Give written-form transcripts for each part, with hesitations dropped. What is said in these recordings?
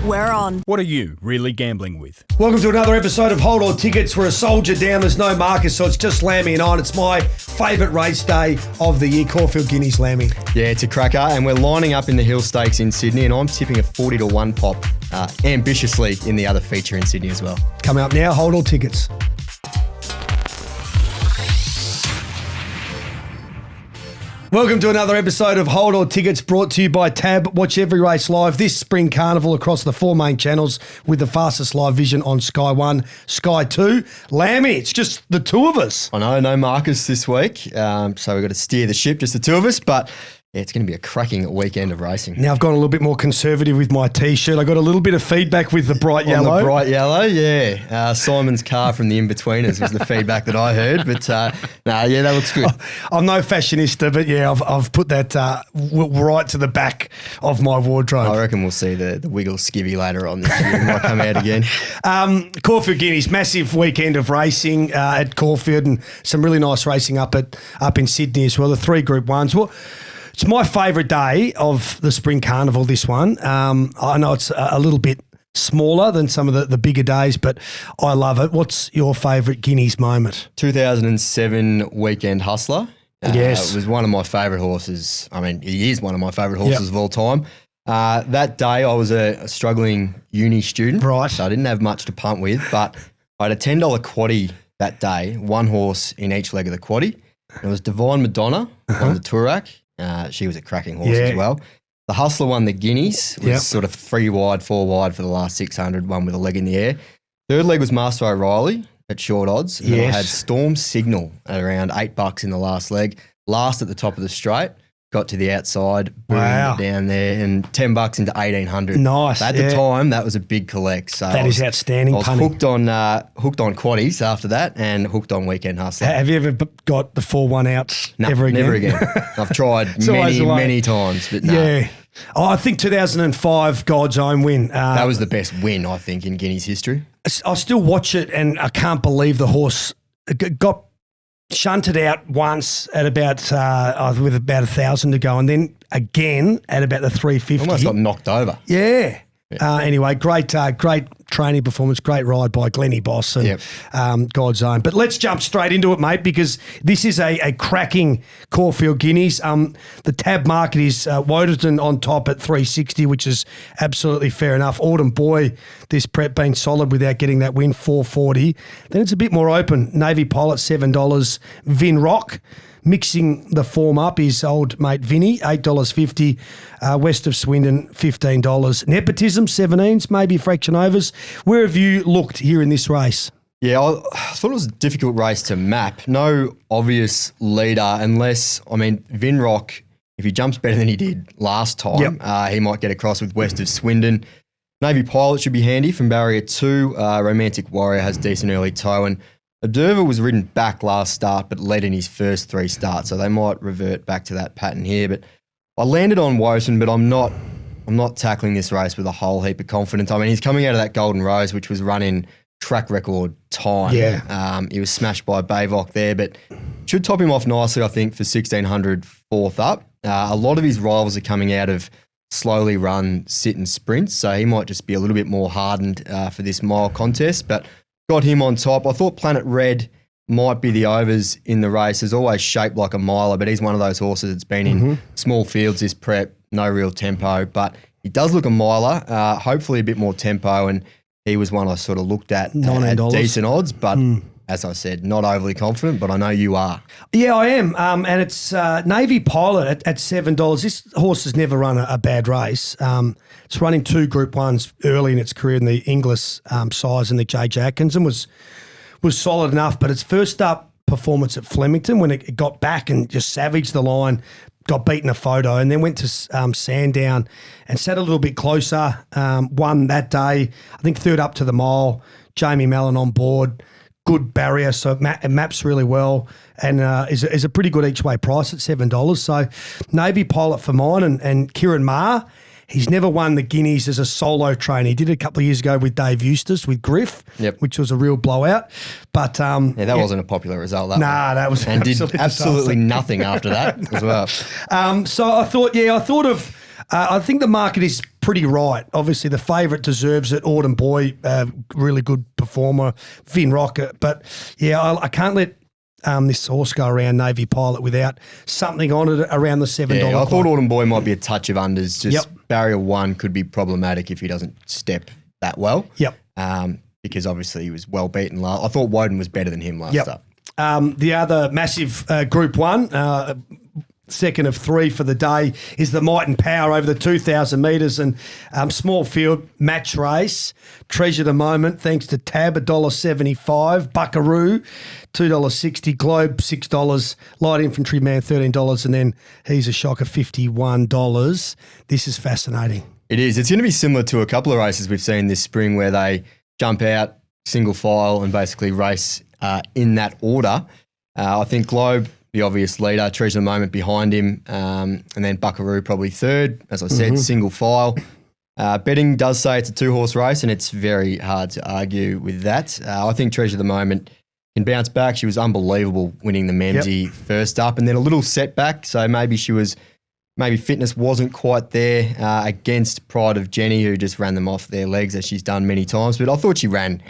We're on. What are you really gambling with? Welcome to another episode of Hold On Tickets. We're a soldier down. There's no Marcus, so it's just Lamby and I. It's my favourite race day of the year, Caulfield, Guineas, Lamby. Yeah, it's a cracker, and we're lining up in the Hill Stakes in Sydney, and I'm tipping a 40-1 pop ambitiously in the other feature in Sydney as well. Coming up now, Hold On Tickets. Welcome to another episode of Hold On Tickets, brought to you by Tab. Watch every race live this spring carnival across the four main channels with the fastest live vision on Sky 1, Sky 2. Lamby, it's just the two of us. I know, no Marcus this week, so we've got to steer the ship, just the two of us, but yeah, it's going to be a cracking weekend of racing. Now I've gone a little bit more conservative with my T-shirt. I got a little bit of feedback with the bright yellow. On the bright yellow, yeah. Simon's car from the In-Betweeners was the feedback that I heard, but yeah, that looks good. I'm no fashionista, but yeah, I've put that right to the back of my wardrobe. I reckon we'll see the wiggle skivvy later on this year. It might come out again. Caulfield Guineas, massive weekend of racing at Caulfield, and some really nice racing up in Sydney as well. The three Group 1s. Well, it's my favourite day of the Spring Carnival, this one. I know it's a little bit smaller than some of the bigger days, but I love it. What's your favourite Guineas moment? 2007 Weekend Hustler. Yes. It was one of my favourite horses. I mean, he is one of my favourite horses of all time. That day I was a struggling uni student. Right. So I didn't have much to punt with, but I had a $10 quaddie that day, one horse in each leg of the quaddie. It was Divine Madonna on the Toorak. She was a cracking horse as well. The Hustler won the Guineas, was sort of 3 wide, 4 wide for the last 600, one with a leg in the air. Third leg was Master O'Reilly at short odds. And then I had Storm Signal at around $8 in the last leg. Last at the top of the straight, got to the outside, boomed down there, and $10 into 1,800. Nice. At the time, that was a big collect. So that is outstanding. I was hooked on quaddies after that, and hooked on Weekend Hustler. Have you ever got the 4-1 outs ever again? Never again. I've tried many times, but no. Yeah. Oh, I think 2005 God's Own win. That was the best win, I think, in Guineas history. I still watch it, and I can't believe the horse got shunted out once at about with about 1,000 to go, and then again at about the 350. Almost got knocked over. Yeah. Anyway, great training performance, great ride by Glennie Boss and God's Own. But let's jump straight into it, mate, because this is a cracking Caulfield Guineas. The tab market is Wodenton on top at 360, which is absolutely fair enough. Autumn Boy, this prep been solid without getting that win, 440. Then it's a bit more open. Navy Pilot, $7. Vin Rock, mixing the form up, is old mate Vinny, $8.50. West of Swindon, $15. Nepotism, 17s, maybe fraction overs. Where have you looked here in this race? Yeah, I thought it was a difficult race to map. No obvious leader unless, Vin Rock, if he jumps better than he did last time, he might get across with West of Swindon. Navy Pilot should be handy from barrier 2. Romantic Warrior has decent early toe, and Observer was ridden back last start but led in his first 3 starts, so they might revert back to that pattern here. But I landed on Wotan, but I'm not tackling this race with a whole heap of confidence. He's coming out of that Golden Rose, which was running track record time. Yeah. He was smashed by Bayvok there, but should top him off nicely, I think, for 1,600 fourth up. A lot of his rivals are coming out of slowly run sit and sprints, so he might just be a little bit more hardened for this mile contest, but got him on top. I thought Planet Red might be the overs in the race. He's always shaped like a miler, but he's one of those horses that's been in small fields this prep, no real tempo, but he does look a miler, hopefully a bit more tempo, and he was one I sort of looked at decent odds, but as I said, not overly confident, but I know you are. Yeah, I am, and it's Navy Pilot at $7. This horse has never run a bad race. It's running 2 Group 1s early in its career in the Inglis size and the J.J. Atkinson was solid enough, but its first up performance at Flemington when it got back and just savaged the line, got beaten a photo, and then went to Sandown and sat a little bit closer, won that day, I think 3rd up to the mile, Jamie Mallon on board, good barrier, so it maps really well, and is a pretty good each way price at $7. So Navy Pilot for mine, and Kieran Maher. He's never won the Guineas as a solo trainer. He did it a couple of years ago with Dave Eustace with Griff, which was a real blowout. But that wasn't a popular result. That was and did absolutely nothing after that as well. So I think the market is pretty right. Obviously, the favourite deserves it. Autumn Boy, really good performer. Vin Rocket. But, yeah, I can't let this horse go around Navy Pilot without something on it around the $7. Yeah, I thought Autumn Boy might be a touch of unders. Just barrier 1 could be problematic if he doesn't step that well. Yep. Because obviously he was well beaten last. I thought Woden was better than him last up. The other massive Group 1, second of 3 for the day, is the Might and Power over the 2,000 metres and small field match race. Treasure the Moment, thanks to Tab, $1.75. Buckaroo, $2.60. Globe, $6. Light Infantry Man, $13. And then He's a Shocker, $51. This is fascinating. It is. It's going to be similar to a couple of races we've seen this spring where they jump out single file and basically race in that order. I think Globe, the obvious leader, Treasure the Moment behind him, and then Buckaroo probably third. As I said, single file. Betting does say it's a 2-horse race, and it's very hard to argue with that. I think Treasure the Moment can bounce back. She was unbelievable winning the Memsey first up, and then a little setback. So maybe fitness wasn't quite there against Pride of Jenny, who just ran them off their legs as she's done many times. But I thought she ran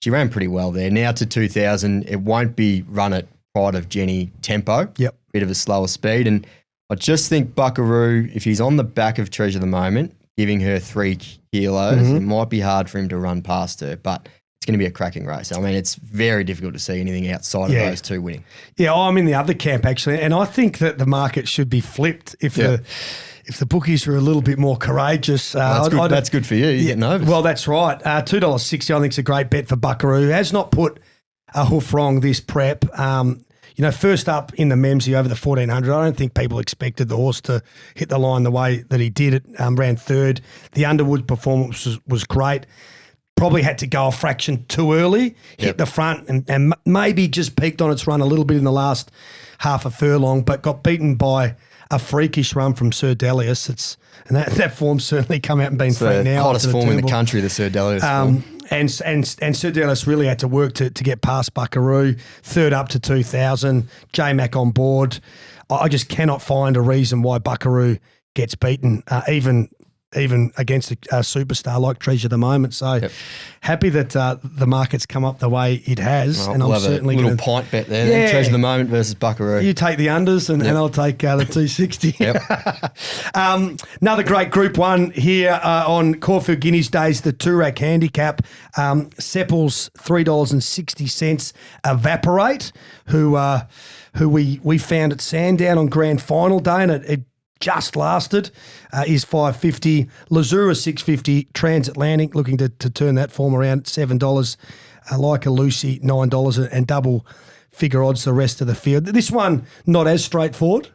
pretty well there. Now to 2,000, it won't be run at Pride of Jenny tempo. Yep. Bit of a slower speed. And I just think Buckaroo, if he's on the back of Treasure the Moment, giving her 3 kilos, it might be hard for him to run past her. But it's going to be a cracking race. I mean, it's very difficult to see anything outside of those two winning. Yeah, I'm in the other camp, actually. And I think that the market should be flipped if the bookies were a little bit more courageous. That's good for you. You get nervous. Well, that's right. $2.60 I think is a great bet for Buckaroo. Has not put a hoof wrong this prep. First up in the Memsey over the 1,400, I don't think people expected the horse to hit the line the way that he did. It ran third. The Underwood performance was great. Probably had to go a fraction too early, hit the front and maybe just peaked on its run a little bit in the last half a furlong, but got beaten by a freakish run from Sir Delius. That form's certainly come out and been free now. Hottest form in the country, the Sir Delius form. And Sir Delius really had to work to get past Buckaroo. Third up to 2,000. J-Mac on board. I just cannot find a reason why Buckaroo gets beaten, even against a superstar like Treasure the Moment. So happy that the market's come up the way it has. Well, and we'll I'm certainly a little pint bet there. Then. Treasure the Moment versus Buckaroo. You take the unders and I'll take the 260. Another great Group 1 here on Caulfield Guineas Days, the Toorak Handicap. Sepples, $3.60. Evaporate, who we found at Sandown on Grand Final Day, and it just lasted, is $5.50. Lazura $6.50. Transatlantic looking to turn that form around at $7. Like a Lucy, $9, and double figure odds the rest of the field. This one not as straightforward.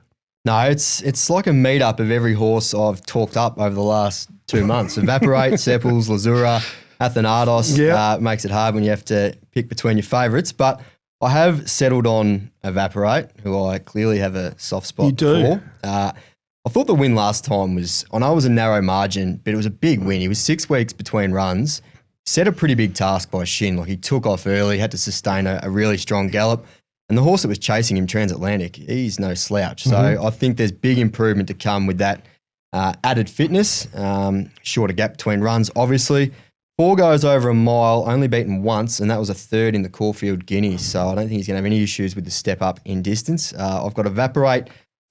No, it's like a meetup of every horse I've talked up over the last 2 months. Evaporate, Sepples, Lazura, Athanatos. Makes it hard when you have to pick between your favourites, but I have settled on Evaporate, who I clearly have a soft spot for. I thought the win last time I know it was a narrow margin, but it was a big win. He was 6 weeks between runs, set a pretty big task by Shin. Like he took off early, had to sustain a really strong gallop. And the horse that was chasing him, Transatlantic, he's no slouch. So I think there's big improvement to come with that added fitness, shorter gap between runs, obviously. 4 goes over a mile, only beaten once, and that was a third in the Caulfield Guineas. So I don't think he's going to have any issues with the step up in distance. I've got Evaporate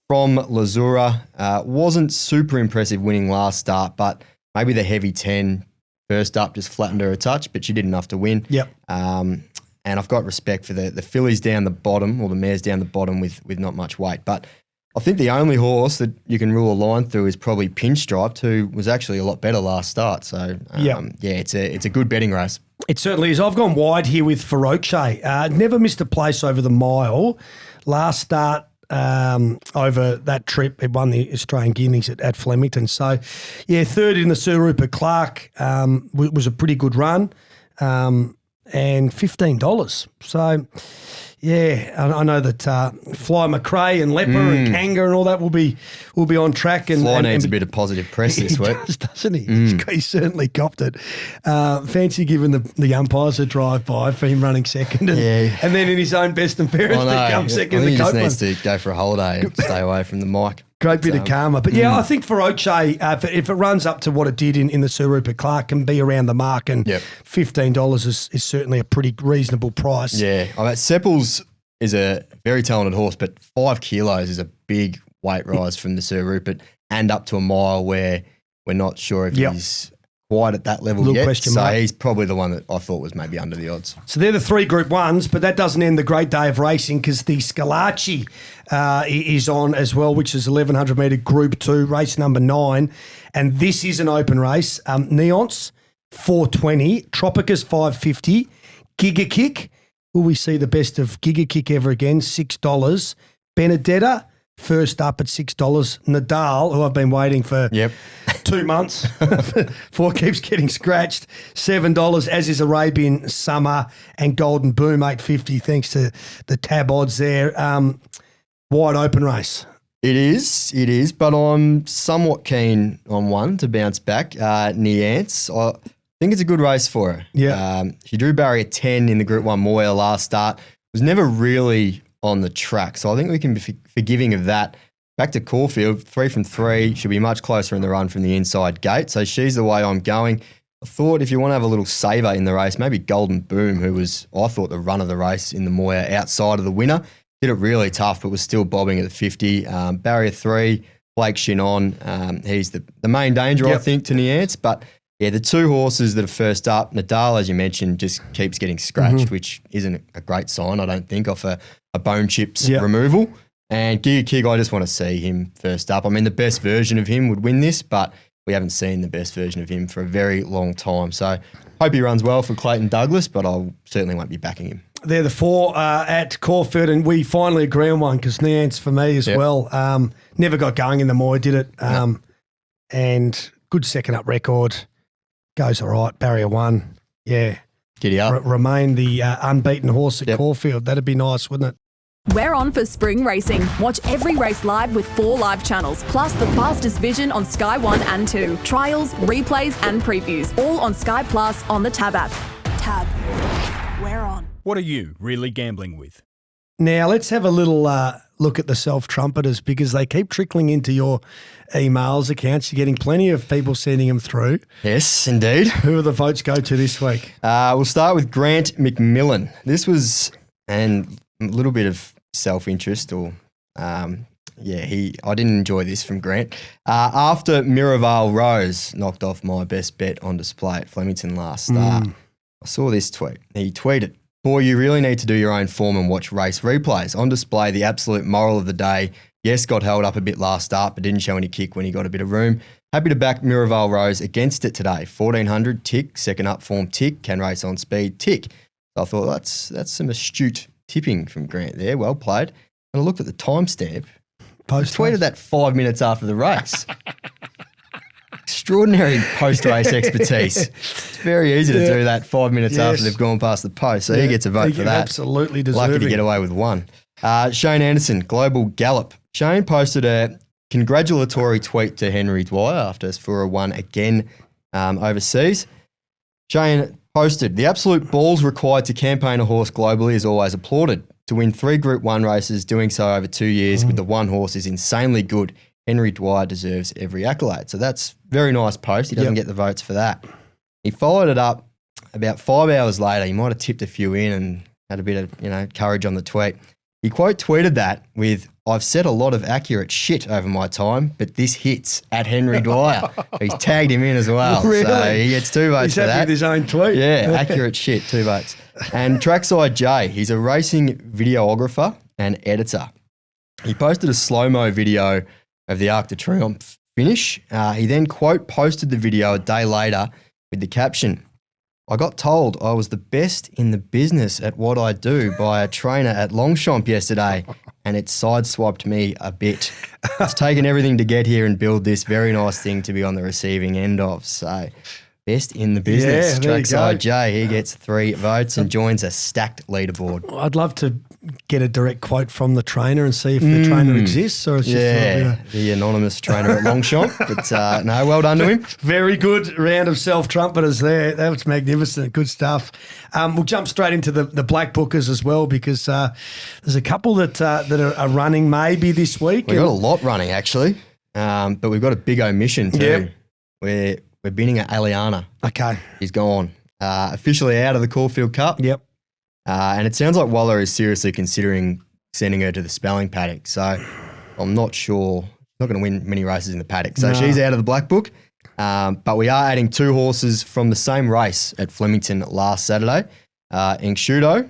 from Lazura. Wasn't super impressive winning last start, but maybe the heavy 10 first up just flattened her a touch, but she did enough to win. And I've got respect for the fillies down the bottom, or the mares down the bottom with not much weight. But I think the only horse that you can rule a line through is probably Pinstriped, who was actually a lot better last start. So, it's a good betting race. It certainly is. I've gone wide here with Feroce. Never missed a place over the mile. Last start, over that trip, it won the Australian Guineas at Flemington. So, third in the Sir Rupert Clarke was a pretty good run, and $15. So, I know that Fly McRae and Leper and Kanga and all that will be on track. And Fly needs a bit of positive press this week. He does, doesn't he? He certainly copped it. Fancy giving the umpires a drive-by for him running second. And then in his own best and fairest, he comes second. I think he just needs to go for a holiday and stay away from the mic. Great bit of karma. But yeah, I think for Oche, if it runs up to what it did in the Sir Rupert Clark, can be around the mark, and $15 is certainly a pretty reasonable price. Yeah. I mean, Seppels is a very talented horse, but 5 kilos is a big weight rise from the Sir Rupert and up to a mile where we're not sure if he's quite at that level yet. Question so mark. he's probably the one that I thought was maybe under the odds. So they're the 3 Group 1s, but that doesn't end the great day of racing because the Schillaci is on as well, which is 1,100 metre Group 2, race number 9. And this is an open race. Neonce, 420. Tropicus, 550. Giga Kick. Will we see the best of Giga Kick ever again? $6. Benedetta, first up at $6. Nadal, who I've been waiting for 2 months for, keeps getting scratched, $7, as is Arabian Summer and Golden Boom, $8.50, thanks to the tab odds there. Wide open race. It is, but I'm somewhat keen on one to bounce back. Neance, I think it's a good race for her. Yeah. She drew barrier 10 in the Group 1 Moya last start. Was never really on the track, so I think we can be forgiving of that. Back to Caulfield, 3 from 3. She'll be much closer in the run from the inside gate, so she's the way I'm going. I thought if you want to have a little saver in the race, maybe Golden Boom, who was, I thought, the run of the race in the Moya outside of the winner. Did it really tough, but was still bobbing at the 50. Barrier 3, Blake Chinon, he's the main danger, I think, to Neance. But yeah, the 2 horses that are first up, Nadal, as you mentioned, just keeps getting scratched, which isn't a great sign, I don't think, off a bone chips removal. And Giga Kick, I just want to see him first up. I mean, the best version of him would win this, but we haven't seen the best version of him for a very long time. So hope he runs well for Clayton Douglas, but I certainly won't be backing him. They're the 4 at Caulfield, and we finally agree on one because Neance for me as well. Never got going in the Moy, did it? And good second up record. Goes all right. Barrier 1. Yeah. Giddy up. Remain the unbeaten horse at Caulfield. That'd be nice, wouldn't it? We're on for spring racing. Watch every race live with 4 live channels, plus the fastest vision on Sky 1 and 2. Trials, replays and previews, all on Sky Plus on the Tab app. Tab. We're on. What are you really gambling with? Now, let's have a little look at the self-trumpeters because they keep trickling into your emails accounts. You're getting plenty of people sending them through. Yes, indeed. Who are the votes go to this week? We'll start with Grant McMillan. This was a little bit of self-interest I didn't enjoy this from Grant. After Miraval Rose knocked off my best bet on display at Flemington last start, I saw this tweet. He tweeted, "Boy, you really need to do your own form and watch race replays. On display, the absolute moral of the day. Yes, got held up a bit last start, but didn't show any kick when he got a bit of room. Happy to back Miraval Rose against it today. 1,400, tick. Second up form, tick. Can race on speed, tick." So I thought that's some astute tipping from Grant there. Well played. And I looked at the timestamp. He tweeted that 5 minutes after the race. Extraordinary post-race expertise. It's very easy to do that 5 minutes after they've gone past the post. So he gets a vote for that. Absolutely deserving. Lucky to get away with one. Shane Anderson, Global Gallop. Shane posted a congratulatory tweet to Henry Dwyer after Sfura won again overseas. Shane posted, "The absolute balls required to campaign a horse globally is always applauded. To win 3 Group 1 races, doing so over 2 years with the one horse is insanely good. Henry Dwyer deserves every accolade." So that's a very nice post. He doesn't get the votes for that. He followed it up about 5 hours later. He might have tipped a few in and had a bit of courage on the tweet. He quote tweeted that with, "I've said a lot of accurate shit over my time, but this hits at Henry Dwyer." He's tagged him in as well. Really? So he gets 2 votes He's for happy that. with his own tweet. Yeah, accurate shit, 2 votes. And Trackside Jay, he's a racing videographer and editor. He posted a slow-mo video of the Arc de Triomphe finish. He then quote posted the video a day later with the caption, "I got told I was the best in the business at what I do by a trainer at Longchamp yesterday, and it sideswiped me a bit. It's taken everything to get here and build this very nice thing to be on the receiving end of." So, best in the business. Yeah, there you go. Trackside Jay, he gets 3 votes and joins a stacked leaderboard. I'd love to get a direct quote from the trainer and see if the trainer exists, or it's just a little bit of the anonymous trainer at Longchamp. But no, well done to him. very good round of self-trumpeters there. That was magnificent. Good stuff. We'll jump straight into the black bookers as well, because there's a couple that are running maybe this week. We've got a lot running, actually, but we've got a big omission too. We're binning at Aliana. Okay. He's gone. Officially out of the Caulfield Cup. Yep. And it sounds like Waller is seriously considering sending her to the spelling paddock. So I'm not sure. She's not going to win many races in the paddock. So she's out of the black book. But we are adding 2 horses from the same race at Flemington last Saturday. Ingshudo,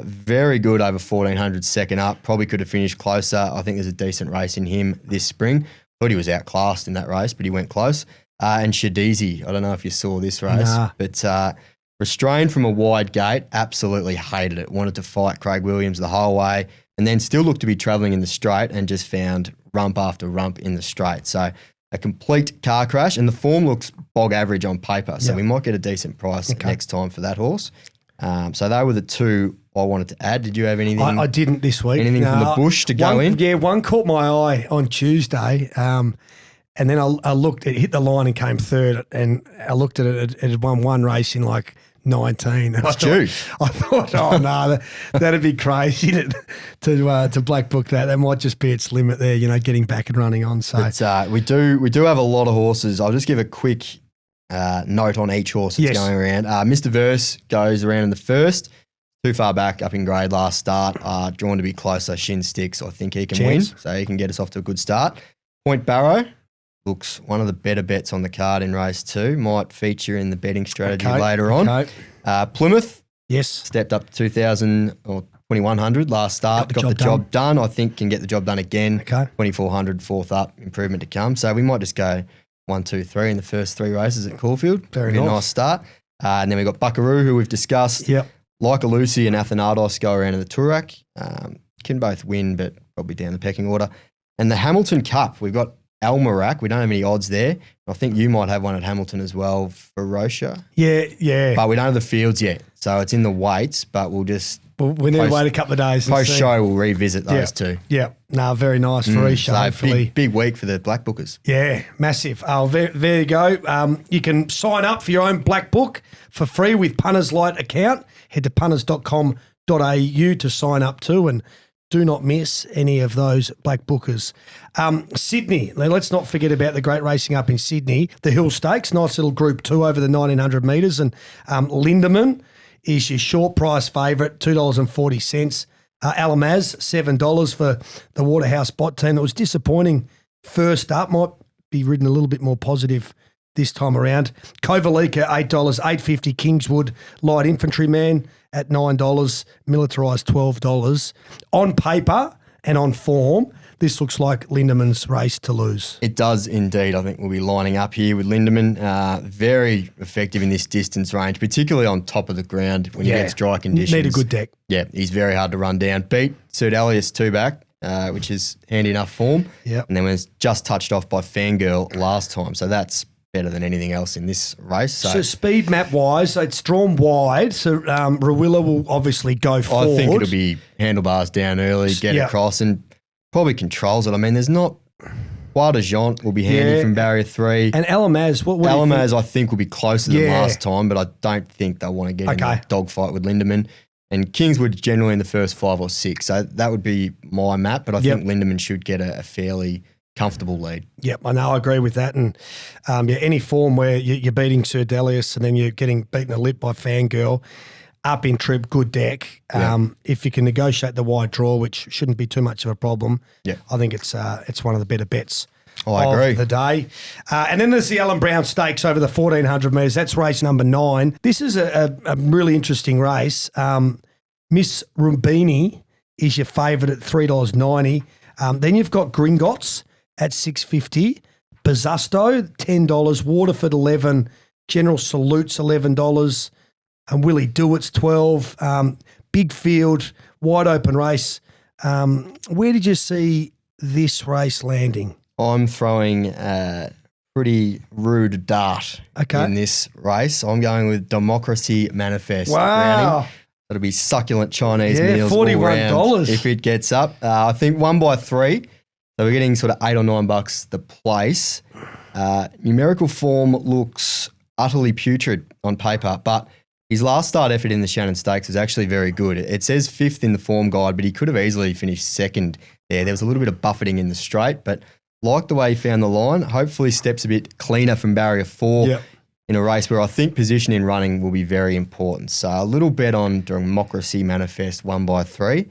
very good over 1400 second up. Probably could have finished closer. I think there's a decent race in him this spring. Thought he was outclassed in that race, but he went close. And Shadizi, I don't know if you saw this race, but restrained from a wide gate, absolutely hated it. Wanted to fight Craig Williams the whole way, and then still looked to be travelling in the straight and just found rump after rump in the straight. So a complete car crash, and the form looks bog average on paper. So we might get a decent price next time for that horse. So they were the 2 I wanted to add. Did you have anything? I didn't this week. Anything from the bush to go in? Yeah, one caught my eye on Tuesday. And then I looked, it hit the line and came third, and I looked at it, it had won one race in like 19. That's true. I thought, oh no, that'd be crazy to black book that. That might just be its limit there, getting back and running on. So but, we do have a lot of horses. I'll just give a quick note on each horse that's going around. Mr. Verse goes around in the first. Too far back up in grade last start. Drawn to be closer. Shin sticks. I think he can win, so he can get us off to a good start. Point Barrow looks one of the better bets on the card in race 2. Might feature in the betting strategy later on. Plymouth, stepped up to 2,000 or 2,100 last start. Got the job done. I think can get the job done again. 2,400, fourth up, improvement to come. So we might just go 1, 2, 3 in the first 3 races at Caulfield. Very nice start. And then we've got Buckaroo, who we've discussed. Like Lucy and Athanatos go around in the Toorak. Can both win, but probably down the pecking order. And the Hamilton Cup, we've got Almarac. We don't have any odds there. I think you might have one at Hamilton as well for Rocha. Yeah. But we don't have the fields yet. So it's in the weights, but we'll just... We need to wait a couple of days. Post-show, we'll revisit those 2. Yeah. No, very nice for Rocha, so hopefully. Big week for the black bookers. Yeah, massive. Oh, there you go. You can sign up for your own black book for free with Punters Lite account. Head to punters.com.au to sign up too, and do not miss any of those black bookers. Sydney, let's not forget about the great racing up in Sydney. The Hill Stakes, nice little Group 2 over the 1,900 metres. And Lindemann is your short price favourite, $2.40. Alamaz, $7 for the Waterhouse Bot team. It was disappointing first up. Might be ridden a little bit more positive this time around. Kovalika, $8, $8.50. Kingswood, Light Infantryman at $9, Militarised $12. On paper and on form, this looks like Lindemann's race to lose. It does indeed. I think we'll be lining up here with Lindemann. Very effective in this distance range, particularly on top of the ground when you get dry conditions. Need a good deck. Yeah, he's very hard to run down. Beat Sir Elias 2 back, which is handy enough form. Yep. And then was just touched off by Fangirl last time. So that's better than anything else in this race. So speed map wise, it's drawn wide. So Rawilla will obviously go forward. I think it'll be handlebars down early, get across, and probably controls it. I mean, there's not. Bois de Jean will be handy from barrier 3. And Alamaz, what Alamaz, I think, will be closer than last time, but I don't think they'll want to get in a dogfight with Lindemann. And Kingswood generally in the first 5 or 6. So that would be my map, but I think Lindemann should get a fairly comfortable lead. Yep, I know, I agree with that. And any form where you're beating Sir Delius and then you're getting beaten a lip by Fangirl, up in trip, good deck. If you can negotiate the wide draw, which shouldn't be too much of a problem, I think it's one of the better bets of the day. And then there's the Allen Brown Stakes over the 1,400 metres. That's race number 9. This is a really interesting race. Miss Rumbini is your favourite at $3.90. Then you've got Gringotts at $6.50, Bazusto $10, Waterford $11, General Salutes $11, and Willie Dewitt's $12. Big field, wide open race. Where did you see this race landing? I'm throwing a pretty rude dart in this race. I'm going with Democracy Manifest. Wow. That'll be succulent Chinese meals all $41 round if it gets up. I think 1 by 3. So we're getting sort of $8 or $9 the place. Numerical form looks utterly putrid on paper, but his last start effort in the Shannon Stakes was actually very good. It says 5th in the form guide, but he could have easily finished 2nd there. There was a little bit of buffeting in the straight, but like the way he found the line, hopefully steps a bit cleaner from barrier 4 in a race where I think position in running will be very important. So a little bet on Democracy Manifest 1 by 3,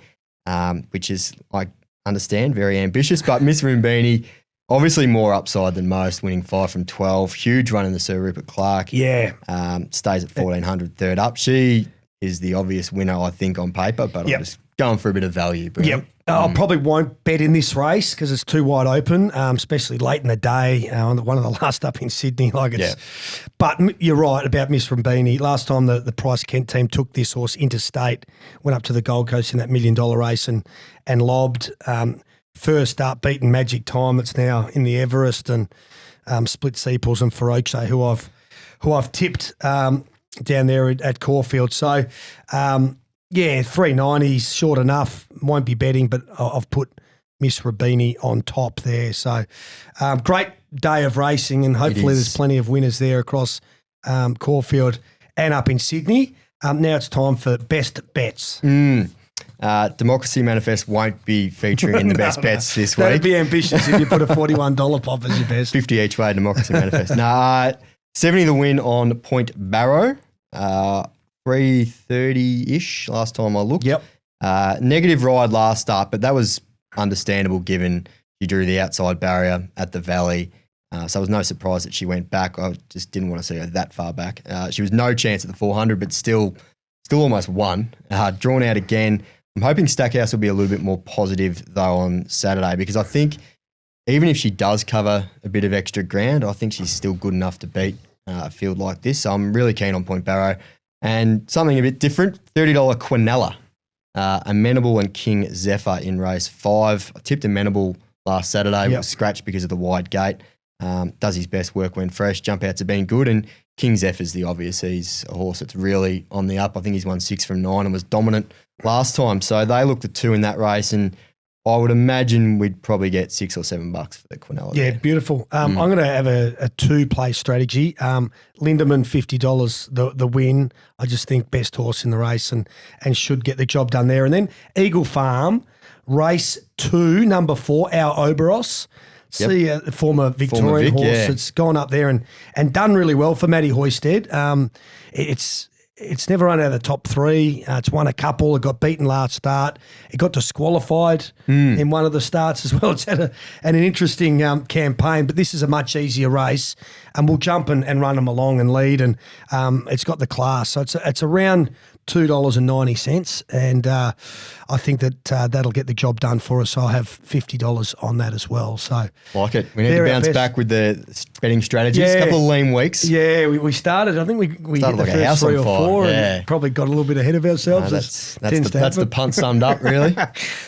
which is, I understand, very ambitious, but Miss Rumbini, obviously more upside than most, winning 5 from 12. Huge run in the Sir Rupert Clarke. Yeah. Stays at 1,400 third up. She is the obvious winner, I think, on paper, but I'm just going for a bit of value. Yep. I probably won't bet in this race because it's too wide open, especially late in the day. One of the last up in Sydney. But you're right about Miss Rumbini. Last time the Price Kent team took this horse interstate, went up to the Gold Coast in that $1 million race and lobbed. First up, beaten Magic Time that's now in the Everest, and Split Seapools and Feroce, who I've tipped down there at Caulfield. So, 390's short enough. Won't be betting, but I've put Miss Rumbini on top there. So, great day of racing, and hopefully there's plenty of winners there across Caulfield and up in Sydney. Now it's time for best bets. Democracy Manifest won't be featuring in the best bets this week. That'd be ambitious if you put a $41 pop as your best. 50 each way, Democracy Manifest. 70 the win on Point Barrow. 330-ish last time I looked. Yep. Negative ride last start, but that was understandable given she drew the outside barrier at the Valley. So it was no surprise that she went back. I just didn't want to see her that far back. She was no chance at the 400, but still almost won. Drawn out again. I'm hoping Stackhouse will be a little bit more positive, though, on Saturday, because I think even if she does cover a bit of extra ground, I think she's still good enough to beat a field like this. So I'm really keen on Point Barrow. And something a bit different, $30 Quinella, Amenable and King Zephyr in race 5. I tipped Amenable last Saturday. It was scratched because of the wide gate. Does his best work when fresh. Jump outs have been good. And King Zephyr's the obvious. He's a horse that's really on the up. I think he's won 6 from 9 and was dominant last time. So they looked at 2 in that race, and I would imagine we'd probably get $6 or $7 for the Quinella. Yeah, beautiful. I'm going to have a 2-play strategy. Lindemann, $50 the win. I just think best horse in the race and should get the job done there. And then Eagle Farm, race 2, number 4, our Oberos. See a former Victorian horse that's gone up there and done really well for Matty Hoysted. It's never run out of the top 3. It's won a couple. It got beaten last start. It got disqualified in one of the starts as well. It's had an interesting campaign, but this is a much easier race, and we'll jump and run them along and lead, and it's got the class. So it's around $2.90, and I think that'll get the job done for us. So I'll have $50 on that as well. So like it. We need to bounce back with the betting strategies. A couple of lean weeks. Yeah, we started. I think we started hit like the a first house 3 on or fire. 4 and probably got a little bit ahead of ourselves. That's the punt summed up, really.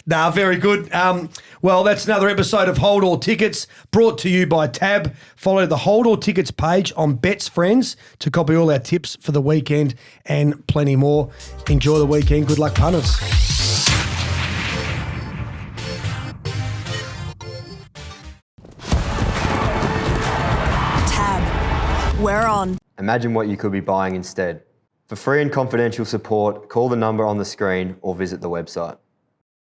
Very good. Well, that's another episode of Hold All Tickets, brought to you by Tab. Follow the Hold All Tickets page on Bets Friends to copy all our tips for the weekend and plenty more. Enjoy the weekend. Good luck, punters. Tab. We're on. Imagine what you could be buying instead. For free and confidential support, call the number on the screen or visit the website.